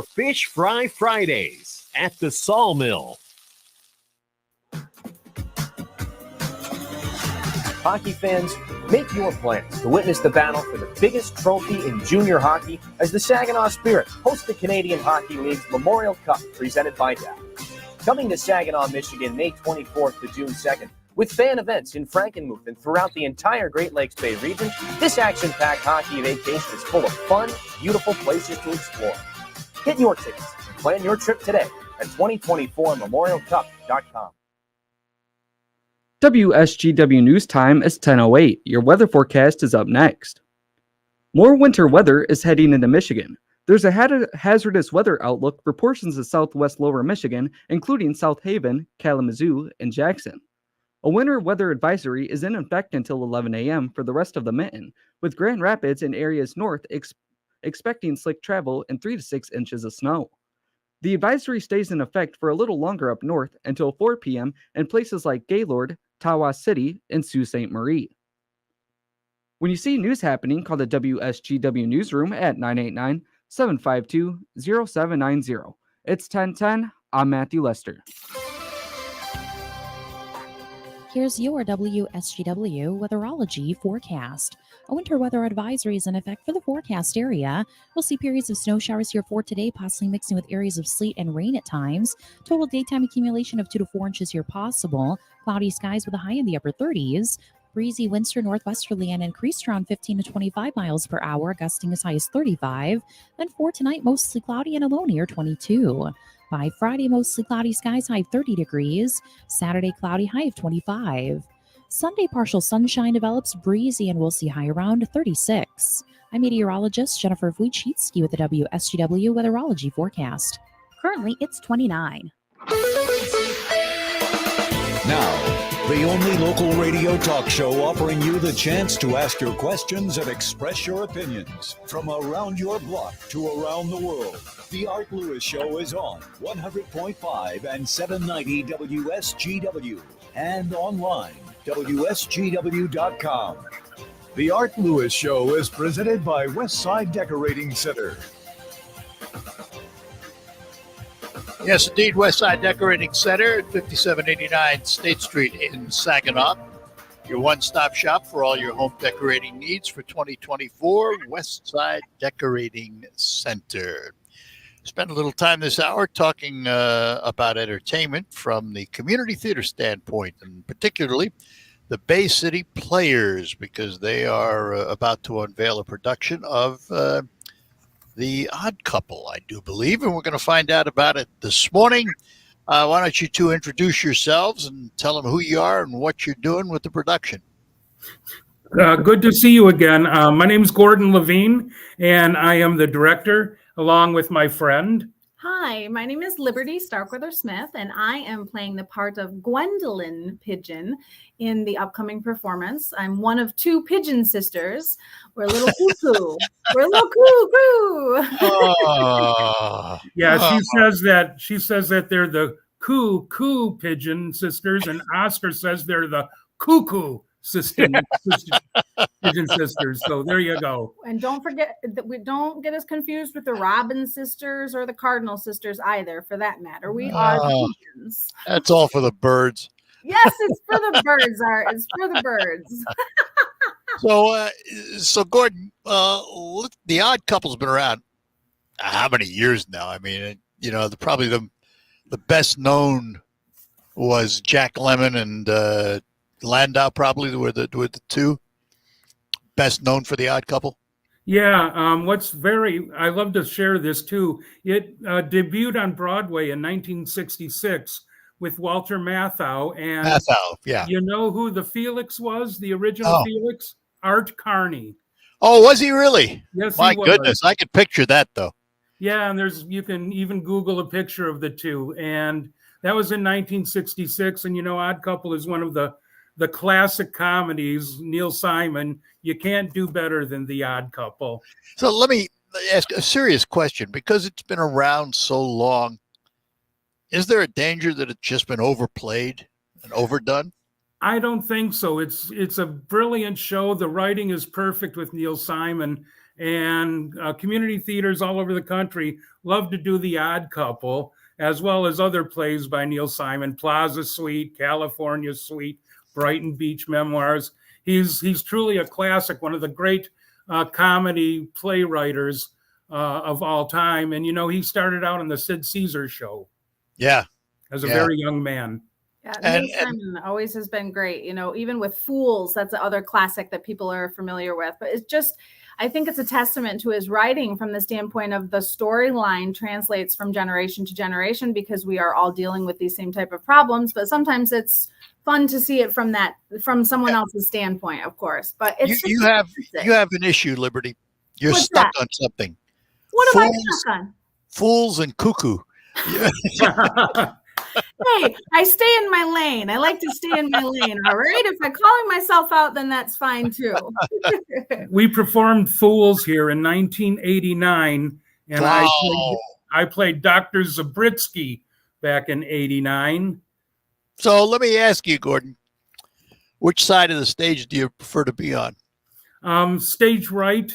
Fish Fry Fridays at the Sawmill. Hockey fans, make your plans to witness the battle for the biggest trophy in junior hockey as the Saginaw Spirit host the Canadian Hockey League's Memorial Cup presented by DAP. Coming to Saginaw, Michigan, May 24th to June 2nd, with fan events in Frankenmuth and throughout the entire Great Lakes Bay region, this action-packed hockey vacation is full of fun, beautiful places to explore. Get your tickets and plan your trip today at 2024memorialcup.com. WSGW News Time is 10:08. Your weather forecast is up next. More winter weather is heading into Michigan. There's a hazardous weather outlook for portions of southwest lower Michigan, including South Haven, Kalamazoo, and Jackson. A winter weather advisory is in effect until 11 a.m. for the rest of the mitten, with Grand Rapids and areas north expecting slick travel and 3 to 6 inches of snow. The advisory stays in effect for a little longer up north until 4 p.m. in places like Gaylord, Tawas City, and Sault Ste. Marie. When you see news happening, call the WSGW Newsroom at 989-752-0790. It's 1010. I'm Matthew Lester. Here's your WSGW weatherology forecast. A winter weather advisory is in effect for the forecast area. We'll see periods of snow showers here for today, possibly mixing with areas of sleet and rain at times. Total daytime accumulation of 2 to 4 inches here possible. Cloudy skies with a high in the upper 30s. Breezy winds for northwesterly and increased around 15 to 25 miles per hour, gusting as high as 35. Then for tonight, mostly cloudy and a low near 22. By Friday, mostly cloudy skies, high 30 degrees. Saturday, cloudy, high of 25. Sunday, partial sunshine develops, breezy, and we'll see high around 36. I'm meteorologist Jennifer Wojcicki with the WSGW weatherology forecast. Currently, it's 29. Now, the only local radio talk show offering you the chance to ask your questions and express your opinions from around your block to around the world. The Art Lewis Show is on 100.5 and 790 WSGW and online, WSGW.com. The Art Lewis Show is presented by Westside Decorating Center. Yes, indeed, Westside Decorating Center at 5789 State Street in Saginaw. Your one-stop shop for all your home decorating needs for 2024, Westside Decorating Center. Spend a little time this hour talking about entertainment from the community theater standpoint, and particularly the Bay City Players, because they are about to unveil a production of The Odd Couple, I do believe, and we're going to find out about it this morning. Why don't you two introduce yourselves and tell them who you are and what you're doing with the production? Good to see you again. My name is Gordon Levine, and I am the director, along with my friend. Hi, my name is Liberty Starkweather-Smith, and I am playing the part of Gwendolyn Pigeon in the upcoming performance. I'm one of 2 pigeon sisters. We're a little cuckoo. We're a little cuckoo. Yeah, she says that they're the coo pigeon sisters, and Oscar says they're the cuckoo pigeon sisters. So there you go. And don't forget that we don't get us confused with the Robin sisters or the Cardinal sisters either, for that matter. We are the pigeons. That's all for the birds. Yes, it's for the birds, Art. It's for the birds. So Gordon, The Odd Couple's been around how many years now? I mean, probably the best known was Jack Lemmon and Landau, probably were the 2 best known for The Odd Couple. Yeah, I love to share this too. It debuted on Broadway in 1966 with Walter Matthau. And Matthau, yeah. You know who the Felix was, the original Felix? Art Carney. Oh, was he really? Yes, My he was. goodness, I could picture that, though. Yeah, and you can even Google a picture of the 2. And that was in 1966. And, Odd Couple is one of the classic comedies. Neil Simon, you can't do better than The Odd Couple. So let me ask a serious question, because it's been around so long. Is there a danger that it's just been overplayed and overdone? I don't think so. It's a brilliant show. The writing is perfect with Neil Simon, And community theaters all over the country love to do The Odd Couple, as well as other plays by Neil Simon, Plaza Suite, California Suite, Brighton Beach Memoirs. He's truly a classic, one of the great comedy playwriters of all time. And, he started out on the Sid Caesar show. Yeah. As a very young man. Yeah, Neil Simon always has been great. Even with Fools, that's the other classic that people are familiar with. But it's just, I think it's a testament to his writing from the standpoint of the storyline translates from generation to generation because we are all dealing with these same type of problems. But sometimes it's fun to see it from someone else's standpoint, of course. But it's you have an issue, Liberty. You're What's stuck that? on something. What am I stuck on? Fools and cuckoo. Hey, I stay in my lane. I like to stay in my lane. All right. If I'm calling myself out, then that's fine too. We performed Fools here in 1989, and Wow. I played Dr. Zabritsky back in '89. So let me ask you, Gordon, which side of the stage do you prefer to be on? Stage right.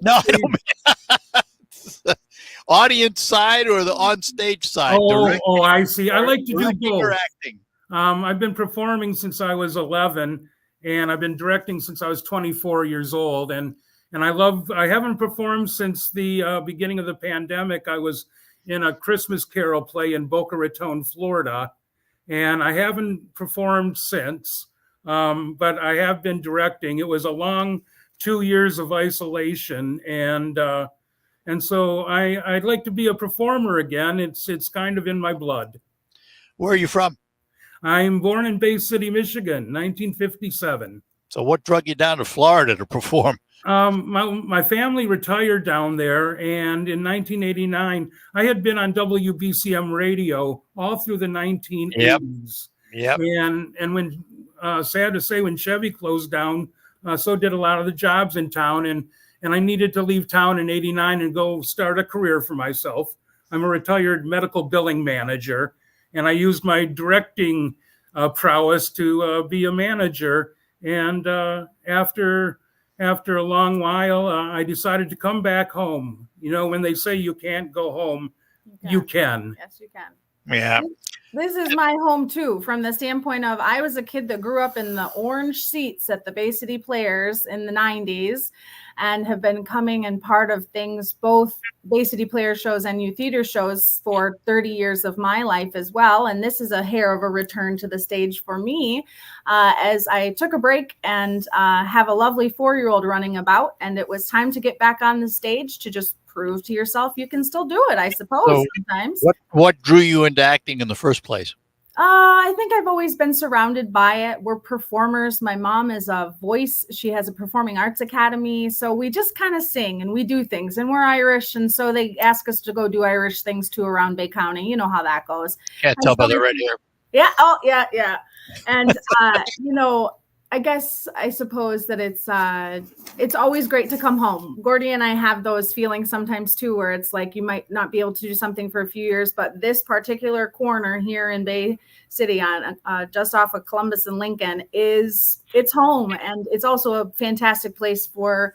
No, I don't mean audience side or the on-stage side. Oh, I see. I like to do Directing or both. acting? I've been performing since I was 11, and I've been directing since I was 24 years old. And I haven't performed since the beginning of the pandemic. I was in a Christmas Carol play in Boca Raton, Florida, and I haven't performed since, but I have been directing. It was a long 2 years of isolation, and so I'd like to be a performer again. It's kind of in my blood. Where are you from? I'm born in Bay City, Michigan, 1957. So what drug you down to Florida to perform? My family retired down there, and in 1989, I had been on WBCM radio all through the 1980s. Yep. And when sad to say, when Chevy closed down, so did a lot of the jobs in town, and I needed to leave town in '89 and go start a career for myself. I'm a retired medical billing manager, and I used my directing prowess to be a manager. And after a long while, I decided to come back home. When they say you can't go home, you can. Yes, you can. Yeah. This is my home too, from the standpoint of I was a kid that grew up in the orange seats at the Bay City Players in the 90s and have been coming and part of things, both Bay City Player shows and youth theater shows for 30 years of my life as well. And this is a hair of a return to the stage for me as I took a break and have a lovely 4-year-old running about. And it was time to get back on the stage to just prove to yourself you can still do it, I suppose, So sometimes. What drew you into acting in the first place? I think I've always been surrounded by it. We're performers. My mom is a voice. She has a performing arts academy. So we just kind of sing and we do things, and we're Irish. And so they ask us to go do Irish things too around Bay County. You know how that goes. Can't tell by the red hair. Yeah. Oh, yeah. Yeah. And, I suppose that it's always great to come home. Gordy and I have those feelings sometimes too, where it's like you might not be able to do something for a few years, but this particular corner here in Bay City on just off of Columbus and Lincoln it's home. And it's also a fantastic place for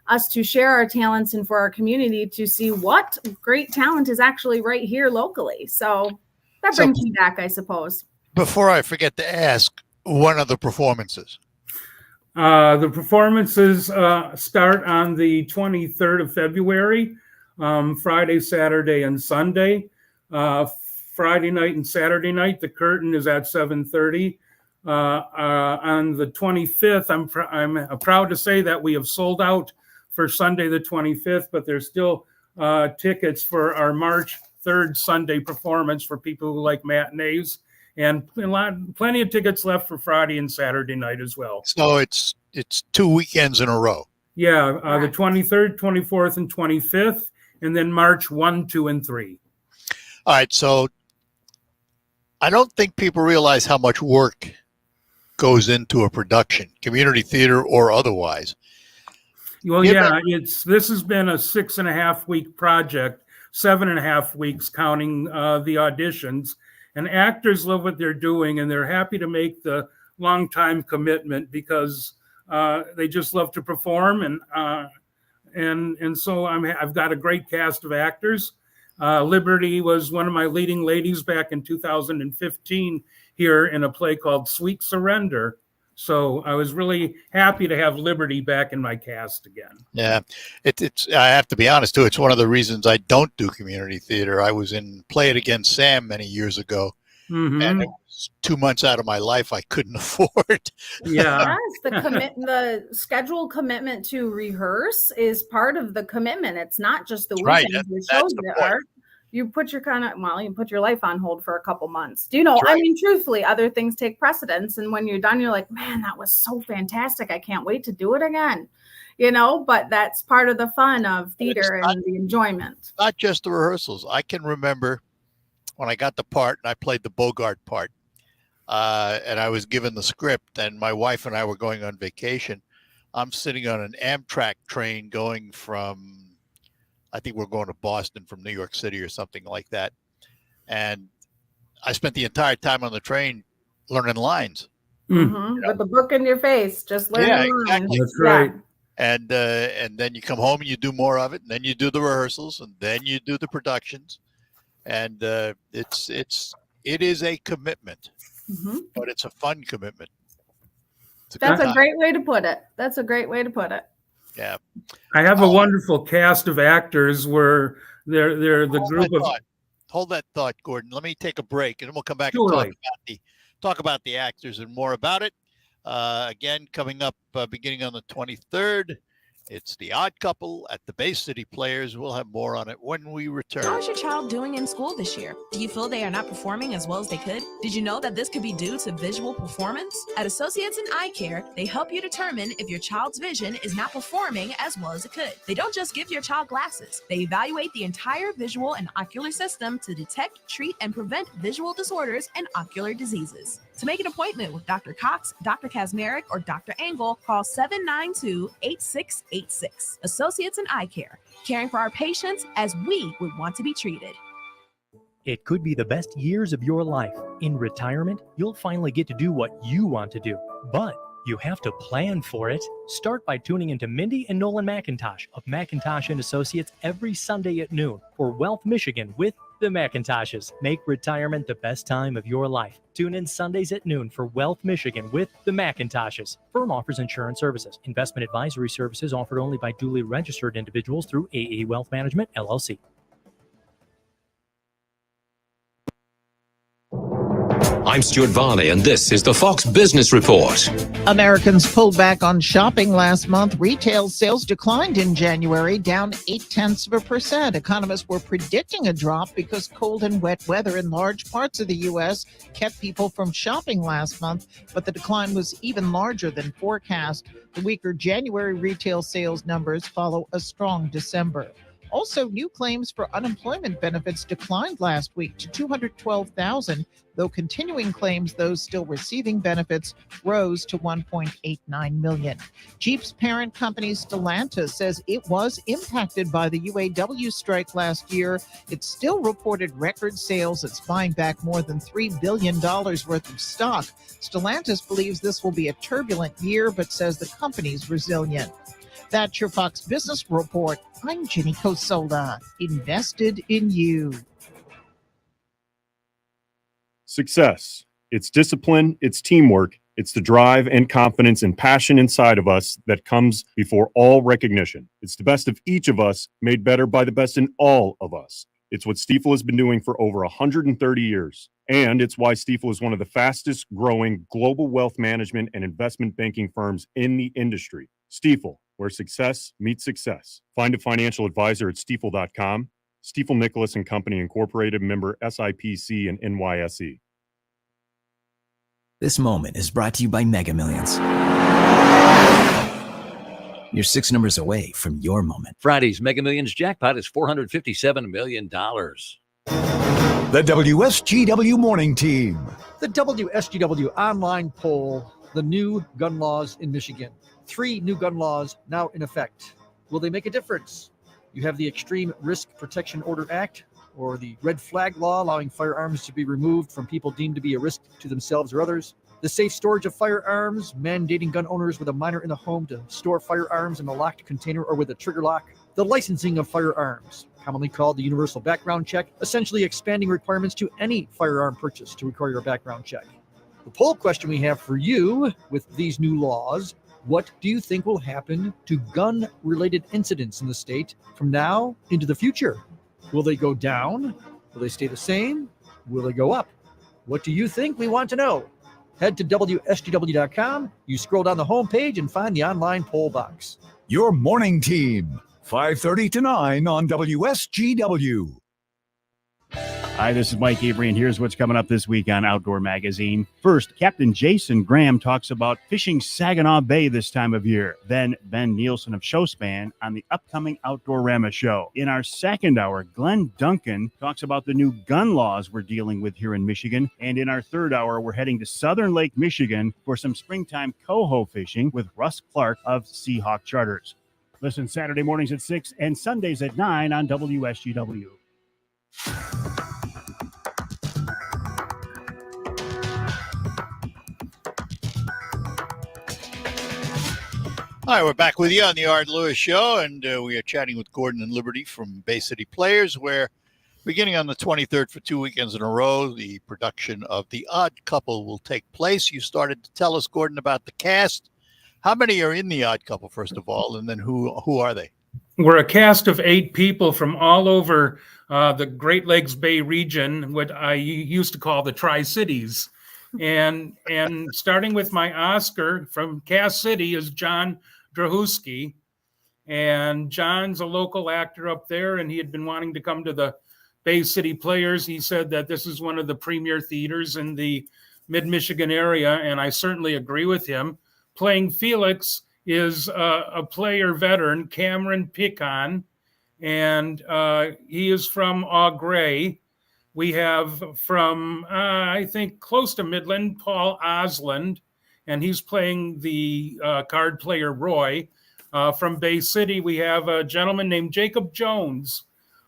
us to share our talents and for our community to see what great talent is actually right here locally. So that brings me back, I suppose. Before I forget to ask, one of the performances. The performances start on the 23rd of February, Friday, Saturday, and Sunday. Friday night and Saturday night, the curtain is at 7:30. On the 25th, I'm proud to say that we have sold out for Sunday the 25th, but there's still tickets for our March 3rd Sunday performance for people who like matinees. And plenty of tickets left for Friday and Saturday night as well. So it's 2 weekends in a row. Yeah, the 23rd, 24th, and 25th, and then March 1, 2, and 3. All right, so I don't think people realize how much work goes into a production, community theater or otherwise. Well, yeah, this has been a 6.5 week project, 7.5 weeks counting the auditions. And actors love what they're doing, and they're happy to make the long time commitment because they just love to perform. and so I've got a great cast of actors. Liberty was one of my leading ladies back in 2015 here in a play called Sweet Surrender. So I was really happy to have Liberty back in my cast again. Yeah, it's. I have to be honest too. It's one of the reasons I don't do community theater. I was in Play It Again, Sam many years ago, Mm-hmm. and it was 2 months out of my life I couldn't afford. Yeah. Yes, the scheduled commitment to rehearse is part of the commitment. It's not just the Right, weekends. The that's shows the that point. are. You put your you put your life on hold for a couple months. Do you know? That's I right. mean, truthfully, other things take precedence, and when you're done, you're like, man, that was so fantastic. I can't wait to do it again. You know, but that's part of the fun of theater and the enjoyment. Not just the rehearsals. I can remember when I got the part and I played the Bogart part, and I was given the script, and my wife and I were going on vacation. I'm sitting on an Amtrak train going from, I think we're going to Boston from New York City or something like that. And I spent the entire time on the train learning lines. Mhm. With the book in your face, just learning Yeah, lines. exactly. That's right. And then you come home and you do more of it, and then you do the rehearsals, and then you do the productions. And it is a commitment, Mhm. but it's a fun commitment. It's a That's good a time. great way to put it. That's a great way to put it. Yeah. I have a wonderful cast of actors where they're the group of. Hold that thought, Gordon. Let me take a break, and then we'll come back Surely. and talk about the actors and more about it. Again, coming up beginning on the 23rd, it's The Odd Couple at the Bay City Players. We'll have more on it when we return. How is your child doing in school this year? Do you feel they are not performing as well as they could? Did you know that this could be due to visual performance? At Associates in Eye Care, they help you determine if your child's vision is not performing as well as it could. They don't just give your child glasses. They evaluate the entire visual and ocular system to detect, treat, and prevent visual disorders and ocular diseases. To make an appointment with Dr. Cox, Dr. Kazmarek, or Dr. Angle, call 792-8686. Associates in Eye Care, caring for our patients as we would want to be treated. It could be the best years of your life. In retirement, you'll finally get to do what you want to do, but you have to plan for it. Start by tuning into Mindy and Nolan McIntosh of McIntosh & Associates every Sunday at noon for Wealth Michigan with the McIntoshes. Make retirement the best time of your life. Tune in Sundays at noon for Wealth Michigan with the McIntoshes. Firm offers insurance services. Investment advisory services offered only by duly registered individuals through AE Wealth Management, LLC. I'm Stuart Varney, and this is the Fox Business Report. Americans pulled back on shopping last month. Retail sales declined in January, down 0.8%. Economists were predicting a drop because cold and wet weather in large parts of the U.S. kept people from shopping last month, but the decline was even larger than forecast. The weaker January retail sales numbers follow a strong December. Also, new claims for unemployment benefits declined last week to 212,000, though continuing claims, those still receiving benefits, rose to 1.89 million. Jeep's parent company Stellantis says it was impacted by the UAW strike last year. It still reported record sales. It's buying back more than $3 billion worth of stock. Stellantis believes this will be a turbulent year, but says the company's resilient. That's your Fox Business Report. I'm Jenny Cosola, invested in you. Success. It's discipline, it's teamwork, it's the drive and confidence and passion inside of us that comes before all recognition. It's the best of each of us made better by the best in all of us. It's what Stifel has been doing for over 130 years. And it's why Stifel is one of the fastest growing global wealth management and investment banking firms in the industry. Stifel, where success meets success. Find a financial advisor at stifel.com. Stifel Nicholas and Company Incorporated, member SIPC and NYSE. This moment is brought to you by Mega Millions. You're 6 numbers away from your moment. Friday's Mega Millions jackpot is $457 million. The WSGW Morning Team. The WSGW online poll, the new gun laws in Michigan. 3 new gun laws now in effect. Will they make a difference? You have the Extreme Risk Protection Order Act, or the Red Flag Law, allowing firearms to be removed from people deemed to be a risk to themselves or others. the safe storage of firearms, mandating gun owners with a minor in the home to store firearms in a locked container or with a trigger lock, the licensing of firearms, commonly called the universal background check, essentially expanding requirements to any firearm purchase to require a background check. The poll question we have for you with these new laws: what do you think will happen to gun-related incidents in the state from now into the future? Will they go down? Will they stay the same? Will they go up? What do you think? We want to know. Head to WSGW.com. You scroll down the homepage and find the online poll box. Your morning team, 5:30 to 9 on WSGW. Hi, this is Mike Avery, and here's what's coming up this week on Outdoor Magazine. First, Captain Jason Graham talks about fishing Saginaw Bay this time of year. Then, Ben Nielsen of Showspan on the upcoming Outdoorama show. In our second hour, Glenn Duncan talks about the new gun laws we're dealing with here in Michigan. And in our third hour, we're heading to Southern Lake, Michigan for some springtime coho fishing with Russ Clark of Seahawk Charters. Listen Saturday mornings at 6 and Sundays at 9 on WSGW. All right, we're back with you on the Art Lewis Show, and we are chatting with Gordon and Liberty from Bay City Players, where beginning on the 23rd for 2 weekends in a row, the production of The Odd Couple will take place. You started to tell us, Gordon, about the cast. How many are in The Odd Couple, first of all, and then who are they? We're a cast of 8 people from all over the Great Lakes Bay region, what I used to call the Tri-Cities. And starting with my Oscar from Cass City is John Drahusky, and John's a local actor up there, and he had been wanting to come to the Bay City Players. He said that this is one of the premier theaters in the mid-Michigan area, and I certainly agree with him. Playing Felix is a player veteran, Cameron Picon, and he is from Au Gres. We have from, I think, close to Midland, Paul Osland, and he's playing the card player Roy. From Bay City, we have a gentleman named Jacob Jones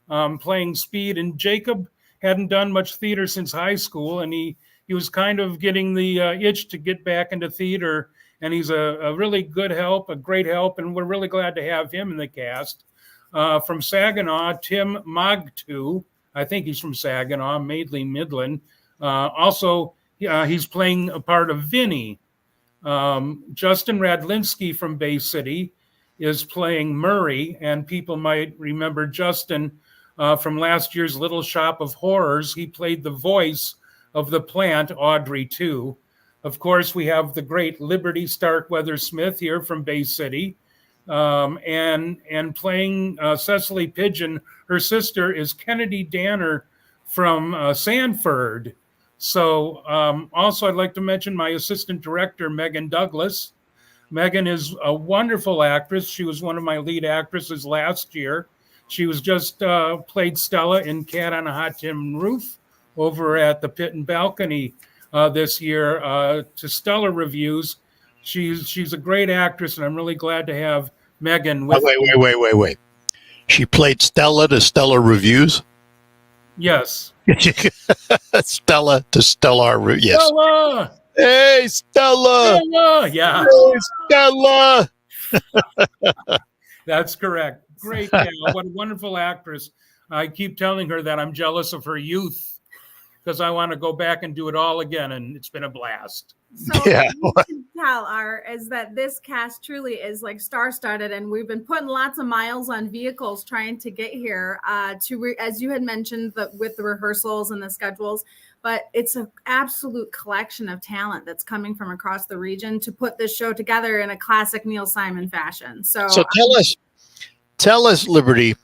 playing Speed, and Jacob hadn't done much theater since high school, and he was kind of getting the itch to get back into theater, and he's a really good help, a great help, and we're really glad to have him in the cast. From Saginaw, Tim Mogtu, I think he's from Saginaw, Maidley, Midland. Also, he's playing a part of Vinny. Justin Radlinsky from Bay City is playing Murray, and people might remember Justin from last year's Little Shop of Horrors. He played the voice of the plant, Audrey 2. Of course, we have the great Liberty Starkweather-Smith here from Bay City. And playing Cecily Pigeon, her sister is Kennedy Danner from Sanford. So also I'd like to mention my assistant director, Megan Douglas. Megan is a wonderful actress. She was one of my lead actresses last year. She was just played Stella in Cat on a Hot Tin Roof over at the Pit and Balcony this year to stellar reviews. She's a great actress, and I'm really glad to have Megan with Wait. She played Stella to stellar reviews? Yes. Stella to stellar yes. Stella! Hey, Stella! Stella! Yeah. Hey, Stella! That's correct. Great gal. What a wonderful actress. I keep telling her that I'm jealous of her youth because I want to go back and do it all again, and it's been a blast. So Yeah. what you can tell is that this cast truly is like star-studded, and we've been putting lots of miles on vehicles trying to get here as you had mentioned, with the rehearsals and the schedules. But it's an absolute collection of talent that's coming from across the region to put this show together in a classic Neil Simon fashion. So tell us, Liberty,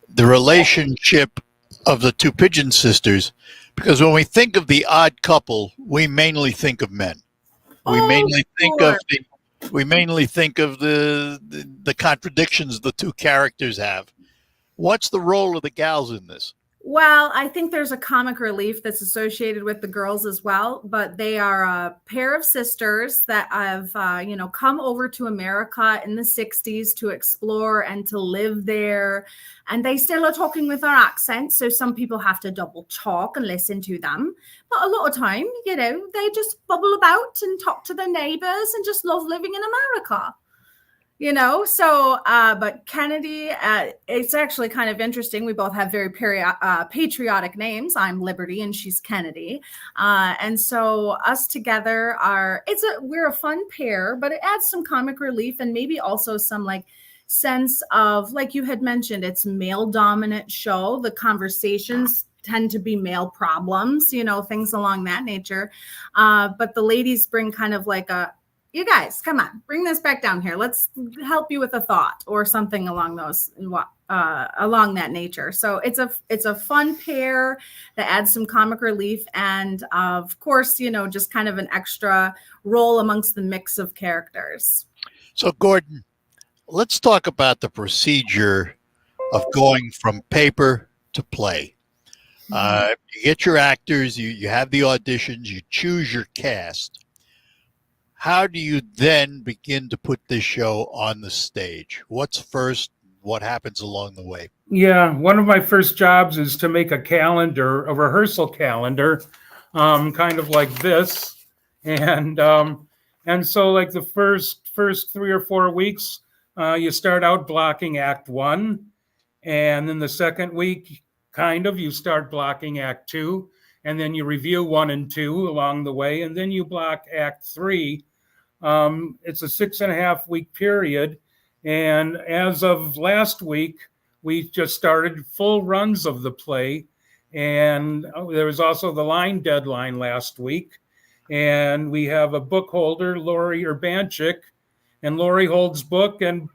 the relationship of the two Pigeon sisters, because when we think of The Odd Couple, we mainly think of men. We mainly think of the contradictions the two characters have. What's the role of the gals in this? Well, I think there's a comic relief that's associated with the girls as well, but they are a pair of sisters that have, come over to America in the 60s to explore and to live there. And they still are talking with our accent. So some people have to double talk and listen to them. But a lot of time, they just bubble about and talk to their neighbors and just love living in America. But Kennedy, it's actually kind of interesting. We both have very patriotic names. I'm Liberty and she's Kennedy. And so us together we're a fun pair, but it adds some comic relief and maybe also some sense of, like you had mentioned, it's male dominant show. The conversations tend to be male problems, things along that nature. But the ladies bring kind of you guys, come on, bring this back down here. Let's help you with a thought or something along that nature. So it's a fun pair that adds some comic relief and of course, just kind of an extra role amongst the mix of characters. So Gordon, let's talk about the procedure of going from paper to play. You get your actors, you have the auditions, you choose your cast. How do you then begin to put this show on the stage? What's first? What happens along the way? Yeah, one of my first jobs is to make a rehearsal calendar, kind of like this. And so like the first 3 or 4 weeks, you start out blocking Act 1. And then the second week, you start blocking Act 2. And then you review 1 and 2 along the way. And then you block Act 3. It's a 6.5 week period. And as of last week, we just started full runs of the play. And there was also the line deadline last week. And we have a book holder, Lori Urbanchik, and Lori holds book and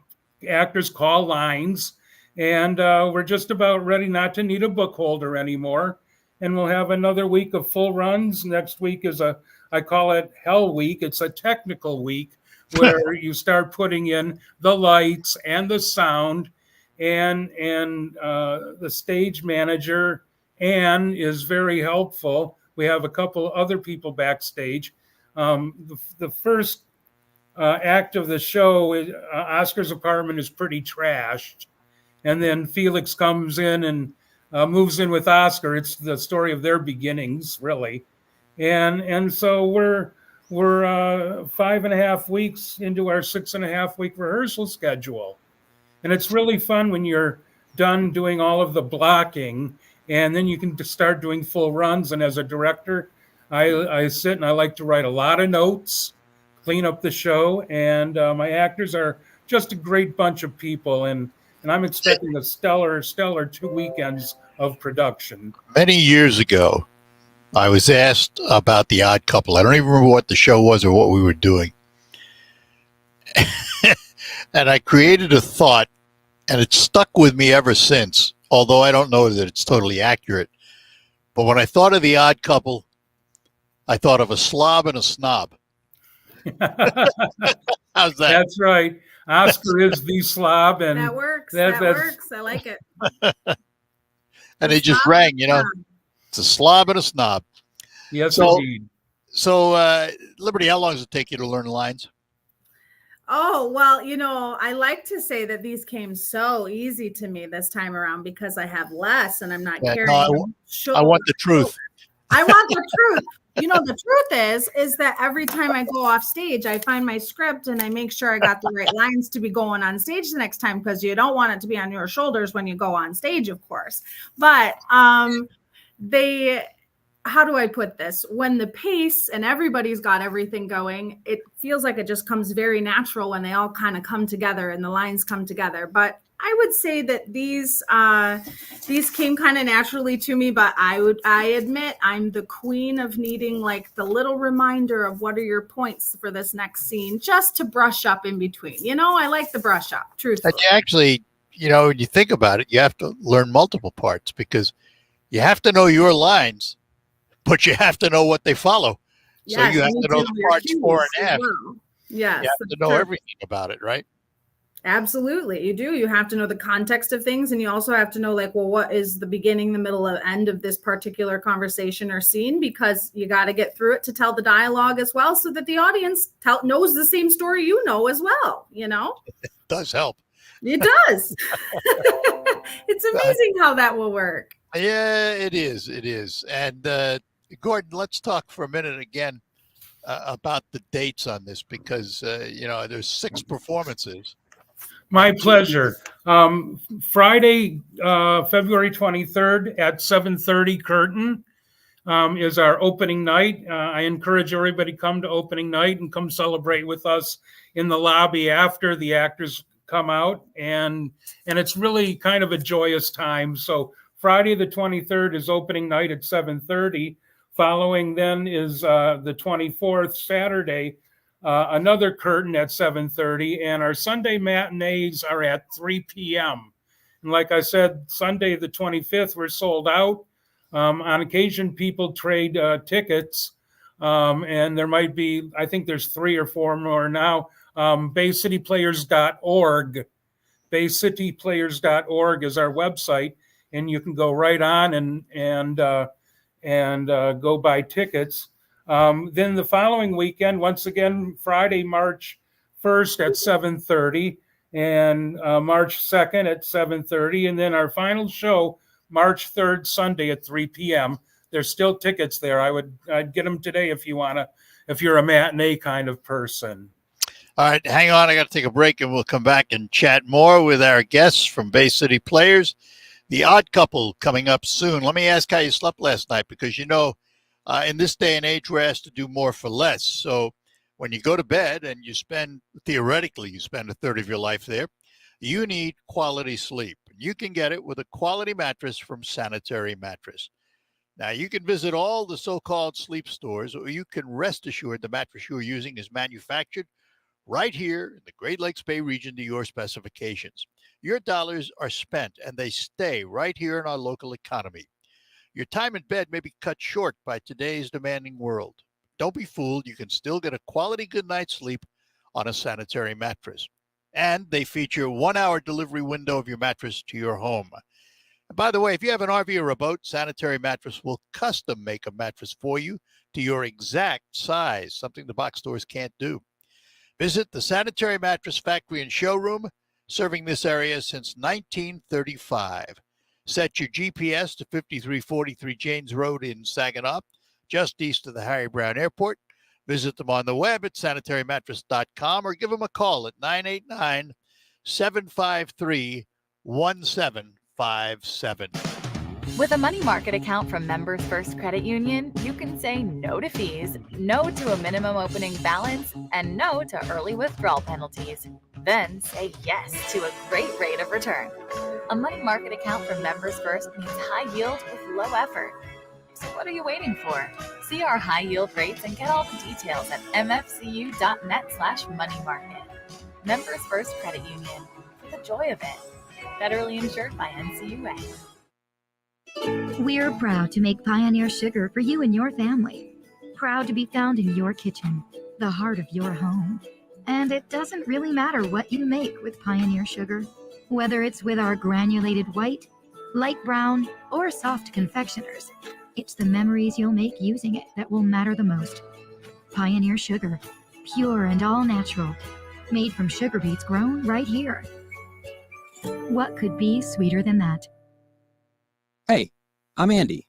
actors call lines. And we're just about ready not to need a book holder anymore. And we'll have another week of full runs. Next week is I call it Hell Week. It's a technical week where you start putting in the lights and the sound, and the stage manager, Anne, is very helpful. We have a couple other people backstage. The first act of the show, Oscar's apartment is pretty trashed. And then Felix comes in and moves in with Oscar. It's the story of their beginnings, really. And so we're 5.5 weeks into our 6.5 week rehearsal schedule. And it's really fun when you're done doing all of the blocking, and then you can start doing full runs. And as a director, I sit and I like to write a lot of notes, clean up the show. And my actors are just a great bunch of people. And I'm expecting a stellar 2 weekends of production. Many years ago, I was asked about The Odd Couple. I don't even remember what the show was or what we were doing. And I created a thought, and it's stuck with me ever since, although I don't know that it's totally accurate. But when I thought of The Odd Couple, I thought of a slob and a snob. How's that? That's right. Oscar is the slob. And that works. That works. I like it. And they just rang, It's a slob and a snob. Yes, indeed. So, Liberty, how long does it take you to learn lines? Oh, well, I like to say that these came so easy to me this time around because I have less and I'm not carrying. I want the truth. I want the truth. The truth is that every time I go off stage, I find my script and I make sure I got the right lines to be going on stage the next time, because you don't want it to be on your shoulders when you go on stage, of course. But how do I put this? When the pace and everybody's got everything going, it feels like it just comes very natural when they all kind of come together and the lines come together. But I would say that these came kind of naturally to me, but I admit I'm the queen of needing like the little reminder of what are your points for this next scene, just to brush up in between. I like the brush up, truthfully. And you actually, when you think about it, you have to learn multiple parts, because you have to know your lines, but you have to know what they follow. Yes, so you have to know the parts 4 and a half. Well. Yes. You have to know everything about it, right? Absolutely. You do. You have to know the context of things. And you also have to know, like, well, what is the beginning, the middle, and end of this particular conversation or scene, because you got to get through it to tell the dialogue as well, so that the audience knows the same story you know as well, you know? It does help. It does. It's amazing how that will work. Yeah, it is. It is. And Gordon, let's talk for a minute again about the dates on this, because, there's 6 performances. My pleasure. Friday, February 23rd at 7:30 Curtain is our opening night. I encourage everybody to come to opening night and come celebrate with us in the lobby after the actors come out. And it's really kind of a joyous time. So Friday the 23rd is opening night at 7:30. Following then is the 24th, Saturday, another curtain at 7:30, and our Sunday matinees are at 3 p.m. And like I said, Sunday the 25th, we're sold out. On occasion, people trade tickets, and there might be, I think there's 3 or 4 more now. BayCityPlayers.org. BayCityPlayers.org is our website, and you can go right on and go buy tickets. Then the following weekend, once again, Friday, March 1st at 7:30, and March 2nd at 7:30, and then our final show, March 3rd, Sunday at 3 p.m. There's still tickets there. I'd get them today if you're a matinee kind of person. All right, hang on. I got to take a break, and we'll come back and chat more with our guests from Bay City Players. The Odd Couple coming up soon. Let me ask how you slept last night, because in this day and age, we're asked to do more for less. So when you go to bed and theoretically, you spend a third of your life there, you need quality sleep. You can get it with a quality mattress from Sanitary Mattress. Now, you can visit all the so-called sleep stores, or you can rest assured the mattress you're using is manufactured right here in the Great Lakes Bay region to your specifications. Your dollars are spent, and they stay right here in our local economy. Your time in bed may be cut short by today's demanding world. Don't be fooled. You can still get a quality good night's sleep on a Sanitary Mattress. And they feature a 1-hour delivery window of your mattress to your home. And by the way, if you have an RV or a boat, Sanitary Mattress will custom make a mattress for you to your exact size, something the box stores can't do. Visit the Sanitary Mattress Factory and Showroom, serving this area since 1935. Set your GPS to 5343 Janes Road in Saginaw, just east of the Harry Brown Airport. Visit them on the web at sanitarymattress.com, or give them a call at 989-753-1757. With a money market account from Members First Credit Union, you can say no to fees, no to a minimum opening balance, and no to early withdrawal penalties. Then say yes to a great rate of return. A money market account from Members First means high yield with low effort. So what are you waiting for? See our high yield rates and get all the details at mfcu.net/moneymarket. Members First Credit Union, for the joy of it. Federally insured by NCUA. We're proud to make Pioneer Sugar for you and your family. Proud to be found in your kitchen, the heart of your home. And it doesn't really matter what you make with Pioneer Sugar, whether it's with our granulated white, light brown, or soft confectioners. It's the memories you'll make using it that will matter the most. Pioneer Sugar, pure and all natural, made from sugar beets grown right here. What could be sweeter than that? Hey, I'm Andy.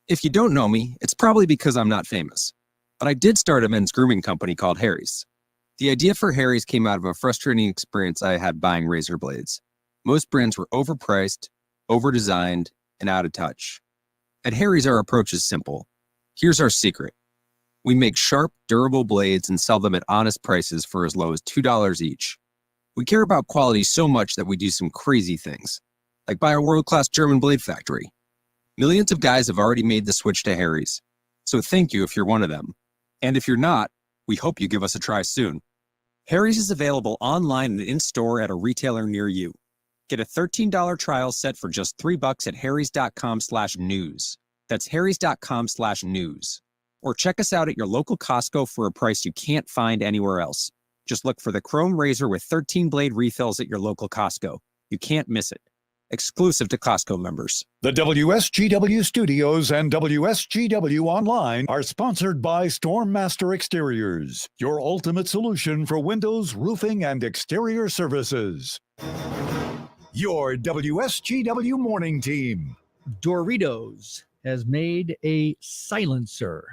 If you don't know me, it's probably because I'm not famous. But I did start a men's grooming company called Harry's. The idea for Harry's came out of a frustrating experience I had buying razor blades. Most brands were overpriced, overdesigned, and out of touch. At Harry's, our approach is simple. Here's our secret. We make sharp, durable blades and sell them at honest prices for as low as $2 each. We care about quality so much that we do some crazy things, like buy a world-class German blade factory. Millions of guys have already made the switch to Harry's, so thank you if you're one of them. And if you're not, we hope you give us a try soon. Harry's is available online and in-store at a retailer near you. Get a $13 trial set for just $3 at harrys.com/news. That's harrys.com/news. Or check us out at your local Costco for a price you can't find anywhere else. Just look for the Chrome Razor with 13 blade refills at your local Costco. You can't miss it. Exclusive to Costco members. The WSGW Studios and WSGW Online are sponsored by Stormmaster Exteriors, your ultimate solution for windows, roofing, and exterior services. Your WSGW morning team. Doritos has made a silencer.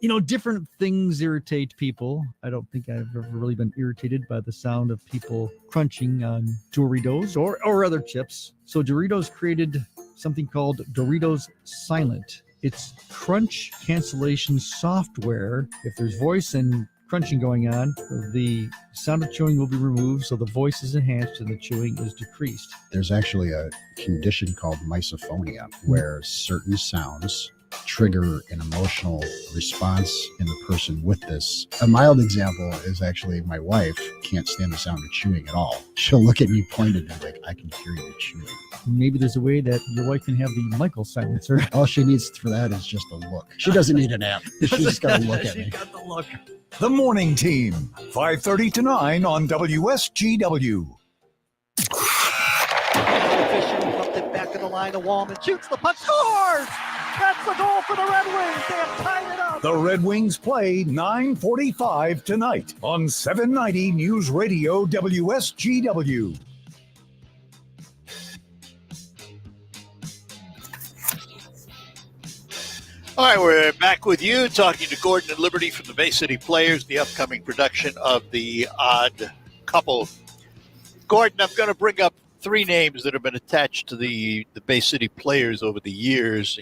You know, different things irritate people. I don't think I've ever really been irritated by the sound of people crunching on Doritos or other chips. So Doritos created something called Doritos Silent. It's crunch cancellation software. If there's voice and crunching going on, the sound of chewing will be removed, so the voice is enhanced and the chewing is decreased. There's actually a condition called misophonia, where certain sounds trigger an emotional response in the person with this. A mild example is actually my wife can't stand the sound of chewing at all. She'll look at me pointed and be like, I can hear you chewing. Maybe there's a way that your wife can have the Michael silencer. All she needs for that is just a look. She doesn't need an app. She's just got to look at me. She's got the look. The Morning Team, 5:30 to 9 on WSGW. Fisher pumped it back to the line of Wallman, shoots the puck, scores! That's the goal for the Red Wings. They have tied it up. The Red Wings play 9:45 tonight on 790 News Radio WSGW. All right, we're back with you, talking to Gordon and Liberty from the Bay City Players, the upcoming production of The Odd Couple. Gordon, I'm going to bring up three names that have been attached to the Bay City Players over the years.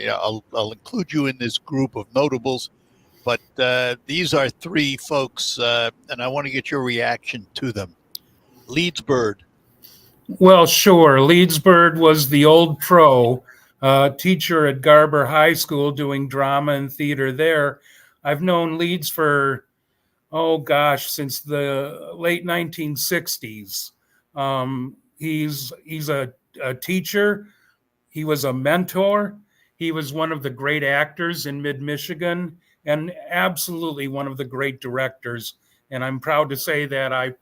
I'll include you in this group of notables, but these are three folks, and I want to get your reaction to them. Leedsburg. Well, sure. Leedsburg was the old pro. Teacher at Garber High School doing drama and theater there. I've known Leeds for, since the late 1960s. He's a teacher. He was a mentor. He was one of the great actors in Mid-Michigan and absolutely one of the great directors. And I'm proud to say that I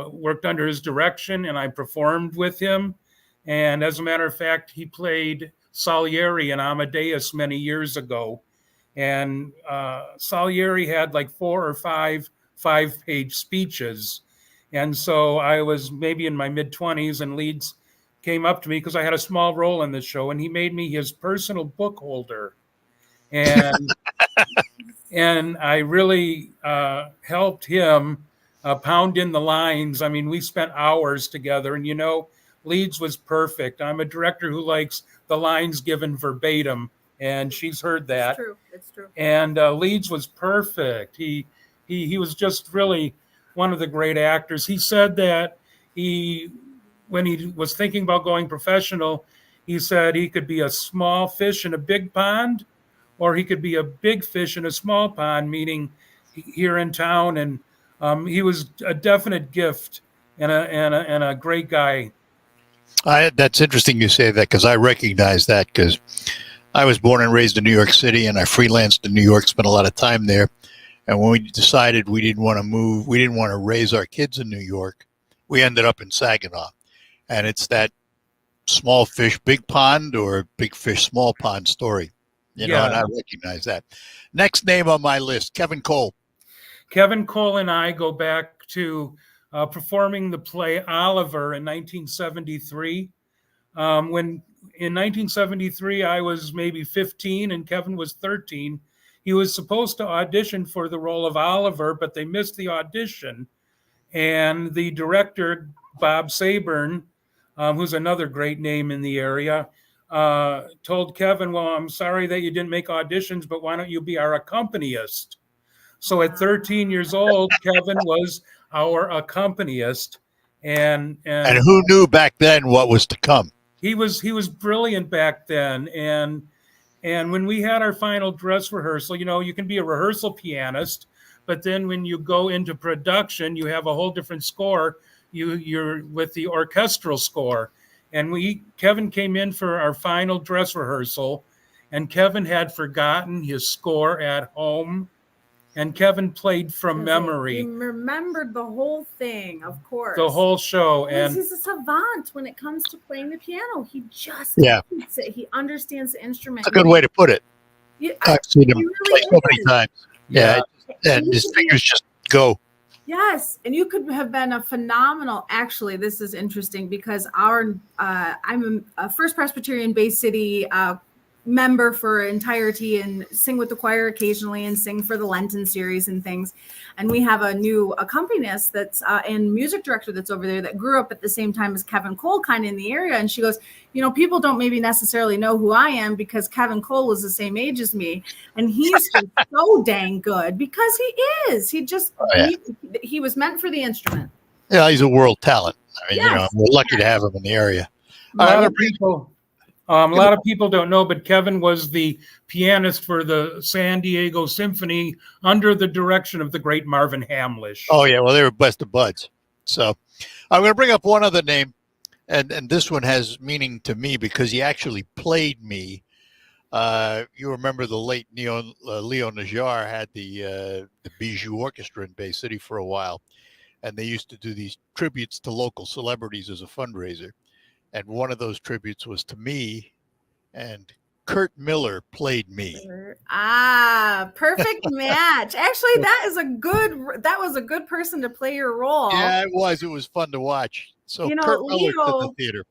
worked under his direction and I performed with him. And as a matter of fact, he played Salieri in Amadeus many years ago. And Salieri had like 4 or 5 5-page speeches. And so I was maybe in my mid-20s, and Leeds came up to me because I had a small role in the show, and he made me his personal book holder. And and I really helped him pound in the lines. I mean, we spent hours together, and Leeds was perfect. I'm a director who likes the lines given verbatim, and she's heard that. It's true. And Leeds was perfect. He was just really one of the great actors. He said that when he was thinking about going professional, he said he could be a small fish in a big pond, or he could be a big fish in a small pond, meaning here in town. And he was a definite gift and a great guy. That's interesting you say that, because I recognize that, because I was born and raised in New York City, and I freelanced in New York, spent a lot of time there. And when we decided we didn't want to move, we didn't want to raise our kids in New York, we ended up in Saginaw. And it's that small fish, big pond, or big fish, small pond story. And I recognize that. Next name on my list, Kevin Cole. Kevin Cole and I go back to performing the play Oliver in 1973. When in 1973, I was maybe 15 and Kevin was 13. He was supposed to audition for the role of Oliver, but they missed the audition. And the director, Bob Saburn, who's another great name in the area, told Kevin, well, I'm sorry that you didn't make auditions, but why don't you be our accompanist? So at 13 years old, Kevin was our accompanist. And who knew back then what was to come? He was brilliant back then. And when we had our final dress rehearsal, you can be a rehearsal pianist, but then when you go into production, you have a whole different score. You're with the orchestral score. And Kevin came in for our final dress rehearsal, and Kevin had forgotten his score at home. and Kevin played from He memory remembered the whole thing, of course. the whole show. Because And he's a savant when it comes to playing the piano. He just Yeah. gets it. He understands the instrument. That's a good way to put it. Yeah, I've seen him he play really so many is. times. Yeah, and his fingers just go. Yes, and you could have been a phenomenal. Actually, this is interesting because I'm a First Presbyterian Bay City member for entirety and sing with the choir occasionally and sing for the Lenten series and things. And we have a new accompanist that's and music director that's over there that grew up at the same time as Kevin Cole, kind of in the area. And she goes, you know, people don't maybe necessarily know who I am because Kevin Cole was the same age as me. And he's just so dang good because he is. He just, he was meant for the instrument. Yeah, he's a world talent. I mean, Yes. we're lucky to have him in the area. a lot of people don't know, but Kevin was the pianist for the San Diego Symphony under the direction of the great Marvin Hamlish. Oh, yeah. Well, they were best of buds. So I'm going to bring up one other name, and this one has meaning to me because he actually played me. You remember the late Leo Najar had the Bijou Orchestra in Bay City for a while, and they used to do these tributes to local celebrities as a fundraiser. And one of those tributes was to me, and Kurt Miller played me. Perfect match. Actually, that was a good person to play your role. Yeah, it was. It was fun to watch. So You know, Kurt Miller to Leo- the theater.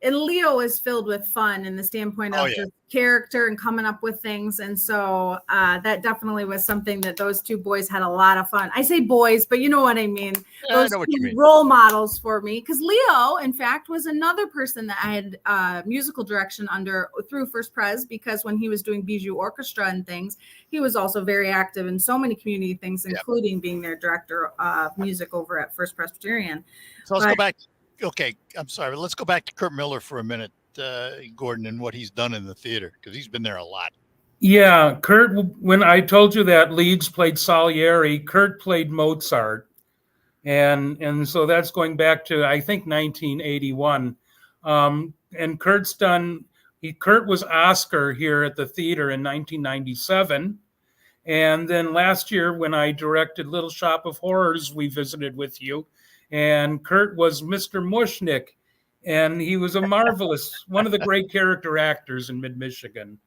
And Leo is filled with fun in the standpoint of Oh, yeah. just character and coming up with things. And so that definitely was something that those two boys had a lot of fun. I say boys, but you know what I mean. Yeah, I Those know what you two mean. role models for me. Because Leo, in fact, was another person that I had musical direction under through First Pres, because when he was doing Bijou Orchestra and things, he was also very active in so many community things, including being their director of music over at First Presbyterian. So let's go But- back. Okay, I'm sorry, but let's go back to Kurt Miller for a minute, Gordon, and what he's done in the theater, because he's been there a lot. Yeah, Kurt, when I told you that Leeds played Salieri, Kurt played Mozart. And so that's going back to, I think, 1981. And Kurt was Oscar here at the theater in 1997. And then last year when I directed Little Shop of Horrors, we visited with you. And Kurt was Mr. Mushnick. And he was a marvelous, one of the great character actors in Mid-Michigan.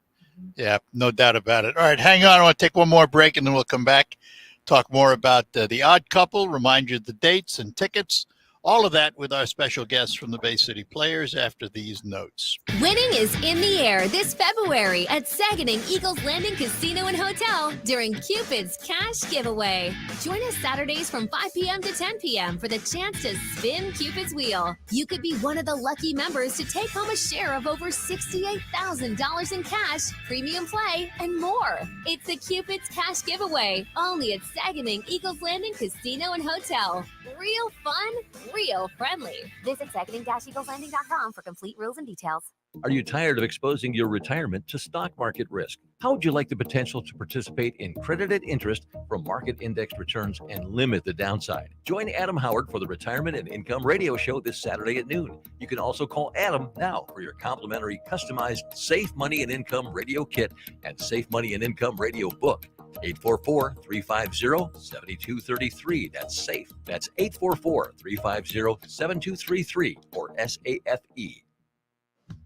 Yeah, no doubt about it. All right, hang on. I want to take one more break, and then we'll come back, talk more about The Odd Couple, remind you of the dates and tickets, all of that with our special guests from the Bay City Players after these notes. Winning is in the air this February at Saganing Eagles Landing Casino and Hotel during Cupid's Cash Giveaway. Join us Saturdays from 5 p.m. to 10 p.m. for the chance to spin Cupid's wheel. You could be one of the lucky members to take home a share of over $68,000 in cash, premium play, and more. It's the Cupid's Cash Giveaway, only at Saganing Eagles Landing Casino and Hotel. Real fun, real friendly. Visit Saganing-EaglesLanding.com for complete rules and details. Are you tired of exposing your retirement to stock market risk? How would you like the potential to participate in credited interest from market indexed returns and limit the downside? Join Adam Howard for the Retirement and Income Radio Show this Saturday at noon. You can also call Adam now for your complimentary customized Safe Money and Income Radio Kit and Safe Money and Income Radio Book. 844-350-7233. That's SAFE. That's 844-350-7233 or SAFE.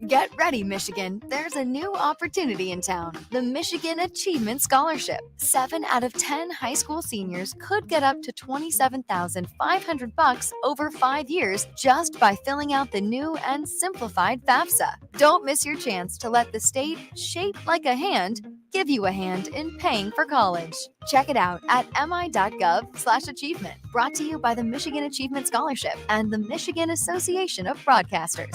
Get ready, Michigan. There's a new opportunity in town, the Michigan Achievement Scholarship. 7 out of 10 high school seniors could get up to $27,500 over 5 years just by filling out the new and simplified FAFSA. Don't miss your chance to let the state, shaped like a hand, give you a hand in paying for college. Check it out at mi.gov/achievement. Brought to you by the Michigan Achievement Scholarship and the Michigan Association of Broadcasters.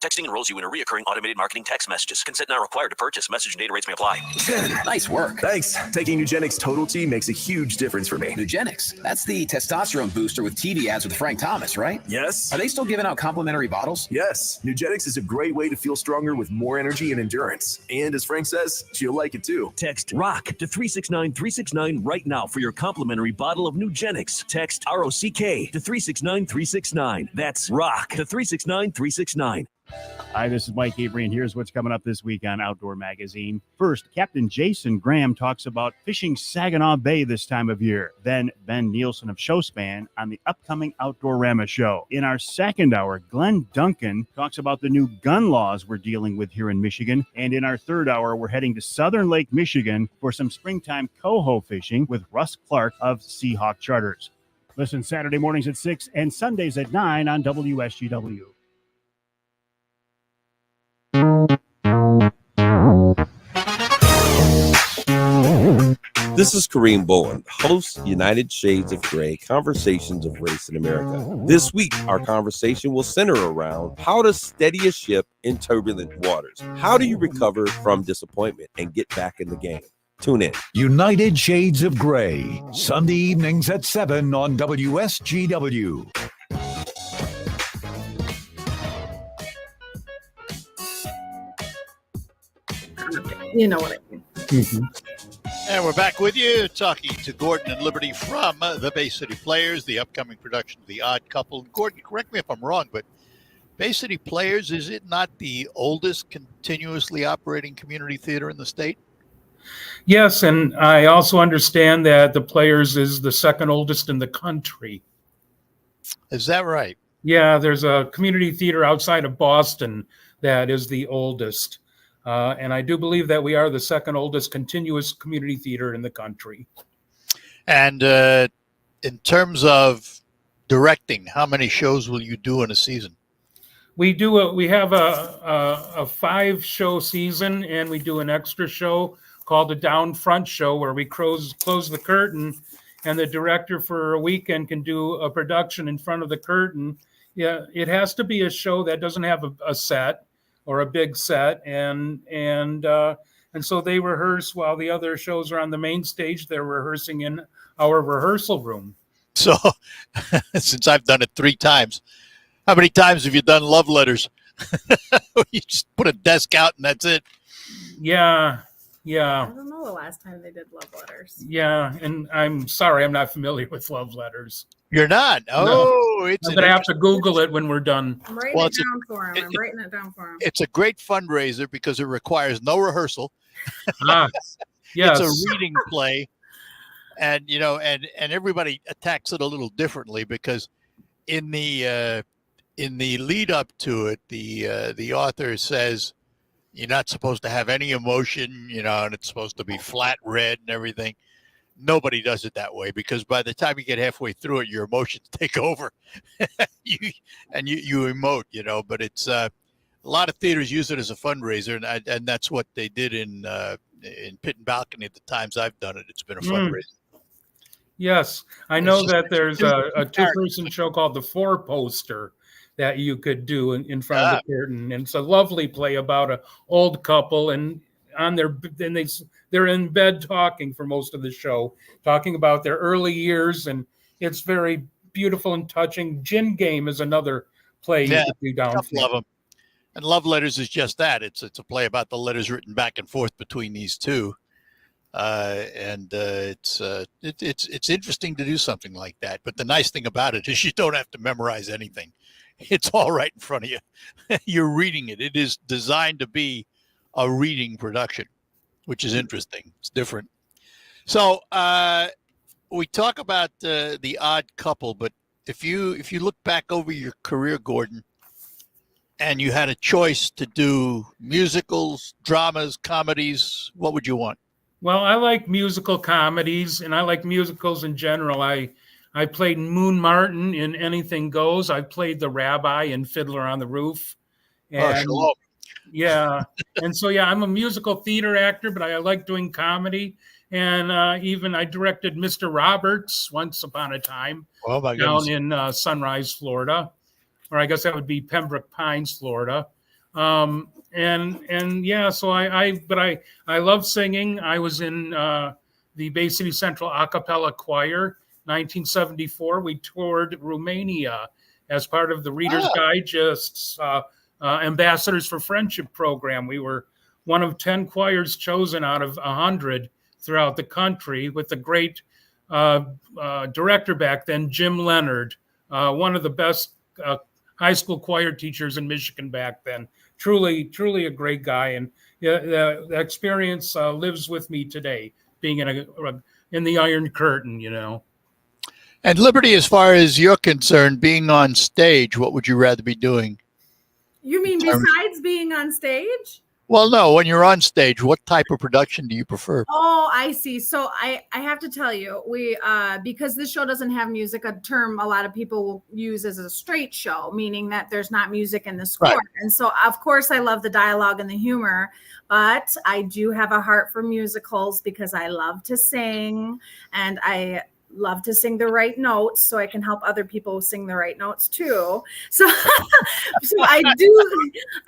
Texting enrolls you in a recurring automated marketing text messages. Consent not required to purchase. Message and data rates may apply. Nice work. Thanks. Taking Nugenix Total T makes a huge difference for me. Nugenix? That's the testosterone booster with TV ads with Frank Thomas, right? Yes. Are they still giving out complimentary bottles? Yes. Nugenix is a great way to feel stronger with more energy and endurance. And as Frank says, you'll like it too. Text ROCK to 369-369 right now for your complimentary bottle of Nugenix. Text ROCK to 369-369. That's ROCK to 369-369. Hi, this is Mike Avery, and here's what's coming up this week on Outdoor Magazine. First, Captain Jason Graham talks about fishing Saginaw Bay this time of year. Then, Ben Nielsen of Showspan on the upcoming Outdoorama show. In our second hour, Glenn Duncan talks about the new gun laws we're dealing with here in Michigan. And in our third hour, we're heading to Southern Lake, Michigan for some springtime coho fishing with Russ Clark of Seahawk Charters. Listen Saturday mornings at 6 and Sundays at 9 on WSGW. This is Kareem Bowen, host United Shades of Gray, Conversations of Race in America. This week, our conversation will center around how to steady a ship in turbulent waters. How do you recover from disappointment and get back in the game? Tune in. United Shades of Gray, Sunday evenings at 7 on WSGW. You know what I mean. And we're back with you, talking to Gordon and Liberty from the Bay City Players, the upcoming production of The Odd Couple. Gordon, correct me if I'm wrong, but Bay City Players, is it not the oldest continuously operating community theater in the state? Yes, and I also understand that the Players is the second oldest in the country. Is that right? Yeah, there's a community theater outside of Boston that is the oldest. And I do believe that we are the second oldest continuous community theater in the country. And in terms of directing, how many shows will you do in a season? We have a 5-show season, and we do an extra show called the Down Front Show, where we close the curtain, and the director for a weekend can do a production in front of the curtain. Yeah, it has to be a show that doesn't have a set or a big set, and so they rehearse while the other shows are on the main stage. They're rehearsing in our rehearsal room. So, since I've done it 3 times, how many times have you done love letters? You just put a desk out and that's it. Yeah. I don't know the last time they did love letters. Yeah, and I'm sorry, I'm not familiar with love letters. You're not? Oh, no. It's I'm going to have to Google it when we're done. I'm writing it down for him. Writing it down for him. It's a great fundraiser because it requires no rehearsal. Yes. It's a reading play. And, and everybody attacks it a little differently because in the lead up to it, the author says, you're not supposed to have any emotion, and it's supposed to be flat red and everything. Nobody does it that way because by the time you get halfway through it, your emotions take over. you emote, but it's a lot of theaters use it as a fundraiser. And that's what they did in Pit and Balcony at the times I've done it. It's been a fundraiser. Yes. I know that there's a 2-person show called The 4-Poster that you could do in front of the curtain. And it's a lovely play about an old couple and they're in bed talking for most of the show, talking about their early years, and it's very beautiful and touching. Gin Game is another play you could do down. Love them. And Love Letters is just that. It's a play about the letters written back and forth between these two. It's interesting to do something like that. But the nice thing about it is you don't have to memorize anything. It's all right in front of you. You're reading it. It is designed to be a reading production, which is interesting. It's different. So we talk about The Odd Couple, but if you look back over your career, Gordon, and you had a choice to do musicals, dramas, comedies, what would you want? Well, I like musical comedies, and I like musicals in general. I played Moon Martin in Anything Goes. I played the rabbi in Fiddler on the Roof. And, yeah. And so, I'm a musical theater actor, but I like doing comedy. And even I directed Mr. Roberts once upon a time down in Sunrise, Florida. Or I guess that would be Pembroke Pines, Florida. So I love singing. I was in the Bay City Central a cappella choir. 1974, we toured Romania as part of the Reader's Digest's Ambassadors for Friendship program. We were one of 10 choirs chosen out of 100 throughout the country with the great director back then, Jim Leonard, one of the best high school choir teachers in Michigan back then. Truly a great guy. And the experience lives with me today, being in the Iron Curtain, you know. And Liberty, as far as you're concerned, being on stage, what would you rather be doing? You mean besides being on stage? Well, no, when you're on stage, what type of production do you prefer? Oh, I see. So I have to tell you, we because this show doesn't have music, a term a lot of people will use as a straight show, meaning that there's not music in the score. Right. And so, of course, I love the dialogue and the humor, but I do have a heart for musicals because I love to sing, and I love to sing the right notes so I can help other people sing the right notes too. So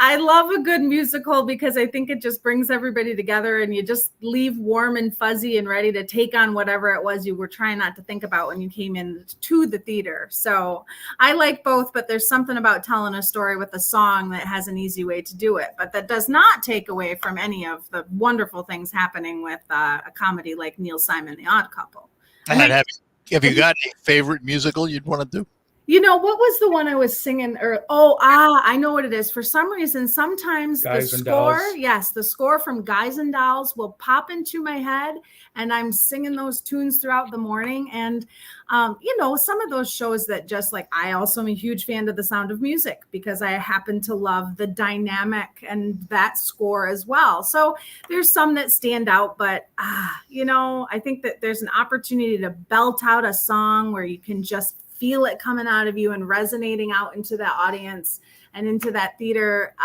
I love a good musical because I think it just brings everybody together and you just leave warm and fuzzy and ready to take on whatever it was you were trying not to think about when you came in to the theater. So I like both, but there's something about telling a story with a song that has an easy way to do it, but that does not take away from any of the wonderful things happening with a comedy like Neil Simon, The Odd Couple. Have you got a favorite musical you'd want to do? You know, what was the one I was singing? I know what it is. For some reason, sometimes Guys the and score, Dolls. the score from Guys and Dolls will pop into my head, and I'm singing those tunes throughout the morning. And, some of those shows that just like, I also am a huge fan of The Sound of Music because I happen to love the dynamic and that score as well. So there's some that stand out, but, I think that there's an opportunity to belt out a song where you can just feel it coming out of you and resonating out into that audience and into that theater.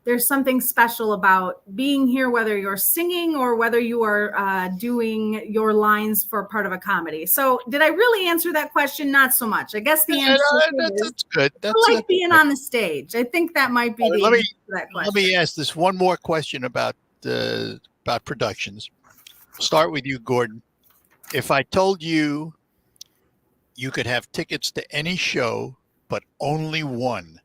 There's something special about being here, whether you're singing or whether you are doing your lines for part of a comedy. So did I really answer that question? Not so much. I guess the answer That's good. I like being on the stage. I think that might be the answer to that question. Let me ask this one more question about productions. I'll start with you, Gordon. If I told you you could have tickets to any show, but only one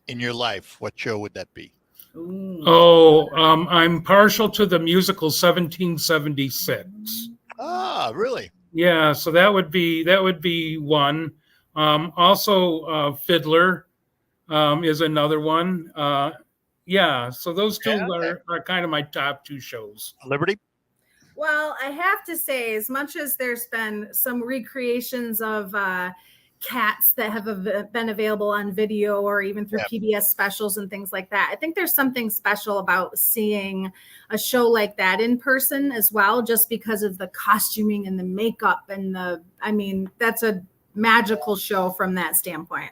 in your life, what show would that be? I'm partial to the musical 1776. Ah, really? Yeah, so that would be one. Also, Fiddler is another one. So those two are kind of my top two shows. Liberty? Well, I have to say, as much as there's been some recreations of Cats that have been available on video or even through PBS specials and things like that, I think there's something special about seeing a show like that in person as well, just because of the costuming and the makeup and that's a magical show from that standpoint.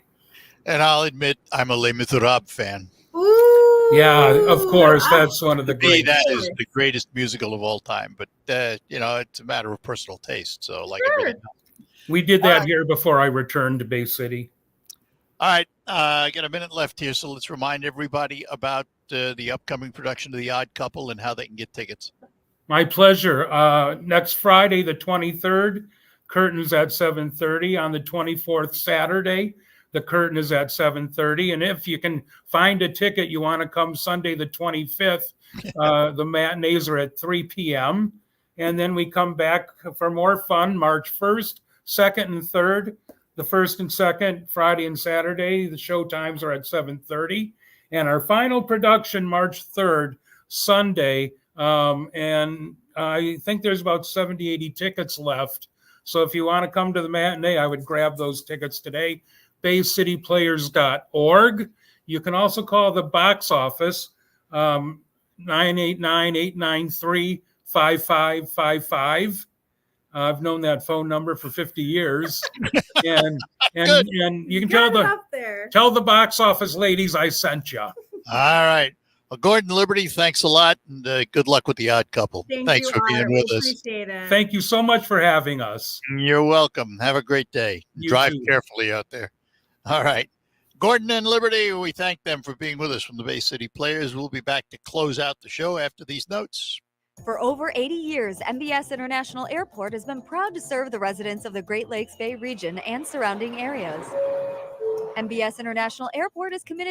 And I'll admit, I'm a Les Miserables fan. Ooh. Yeah, of course, that's one of the great. That is the greatest musical of all time, but it's a matter of personal taste. So, like everything else. We did that here before I returned to Bay City. All right, I got a minute left here, so let's remind everybody about the upcoming production of The Odd Couple and how they can get tickets. My pleasure. Next Friday, the 23rd, curtains at 7:30. On the 24th, Saturday, the curtain is at 7:30. And if you can find a ticket, you want to come Sunday, the 25th, the matinees are at 3 p.m. And then we come back for more fun, March 1st, 2nd and 3rd. The 1st and 2nd, Friday and Saturday, the show times are at 7:30. And our final production, March 3rd, Sunday. And I think there's about 70, 80 tickets left. So if you want to come to the matinee, I would grab those tickets today. BayCityPlayers.org. You can also call the box office, 989-893-5555. I've known that phone number for 50 years. and you can tell the box office ladies I sent you. All right. Well, Gordon, Liberty, thanks a lot, and good luck with The Odd Couple. Thanks for being with us. Appreciate it. Thank you so much for having us. You're welcome. Have a great day. You Drive too. carefully out there. All right. Gordon and Liberty, we thank them for being with us from the Bay City Players. We'll be back to close out the show after these notes. For over 80 years, MBS International Airport has been proud to serve the residents of the Great Lakes Bay region and surrounding areas. MBS International Airport is committed